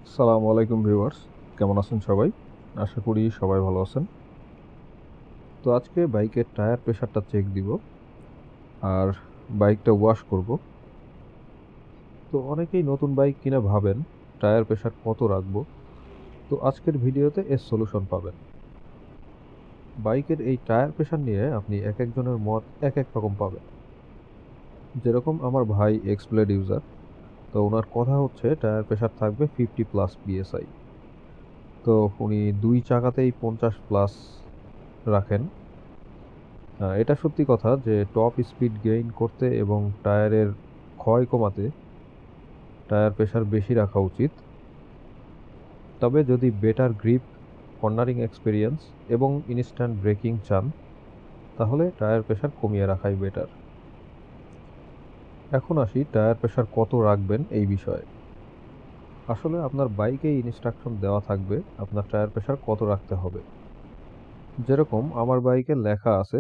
আসসালামু আলাইকুম ভিউয়ার্স, কেমন আছেন সবাই? আশা করি সবাই ভালো আছেন। তো আজকে বাইকের টায়ার প্রেশারটা চেক দিব আর বাইকটা ওয়াশ করব। তো অনেকেই নতুন বাইক কিনে ভাবেন টায়ার প্রেশার কত রাখবো। তো আজকের ভিডিওতে এর সলিউশন পাবেন। বাইকের এই টায়ার প্রেশার নিয়ে আপনি এক একজনের মত এক এক রকম পাবেন। যেরকম আমার ভাই এক্সব্লেড ইউজার, তো ওনার কথা হচ্ছে টায়ার প্রেশার থাকবে 50 প্লাস পিএসআই। তো উনি দুই চাকাতেই 50 প্লাস রাখেন। এটা সত্যি কথা যে টপ স্পিড গেইন করতে এবং টায়ারের ক্ষয় কমাতে টায়ার প্রেশার বেশি রাখা উচিত। তবে যদি বেটার গ্রিপ, কর্নারিং এক্সপেরিয়েন্স এবং ইনস্ট্যান্ট ব্রেকিং চান, তাহলে টায়ার প্রেশার কমিয়ে রাখাই বেটার। এখন আসি টায়ার প্রেশার কত রাখবেন এই বিষয়ে। আসলে আপনার বাইকে ইনস্ট্রাকশন দেওয়া থাকবে আপনার টায়ার প্রেশার কত রাখতে হবে। যেরকম আমার বাইকে লেখা আছে,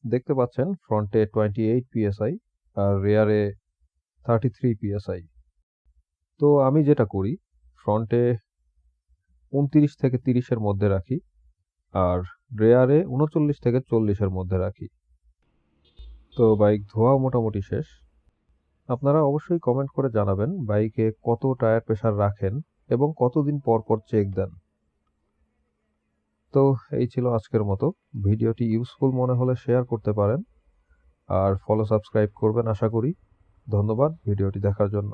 দেখতে পাচ্ছেন ফ্রন্টে 28 পিএসআই আর রেয়ারে 33 পিএসআই। তো আমি যেটা করি, ফ্রন্টে 29 থেকে 30-এর মধ্যে রাখি আর রেয়ারে 39 থেকে 40-এর মধ্যে রাখি। তো বাইক ধোয়া মোটামুটি শেষ। আপনারা অবশ্যই কমেন্ট করে জানাবেন বাইকে কত টায়ার প্রেশার রাখেন এবং কতদিন পর পর চেক দেন। তো এই ছিল আজকের মতো। ভিডিওটি ইউজফুল মনে হলে শেয়ার করতে পারেন আর সাবস্ক্রাইব করবেন আশা করি। ধন্যবাদ ভিডিওটি দেখার জন্য।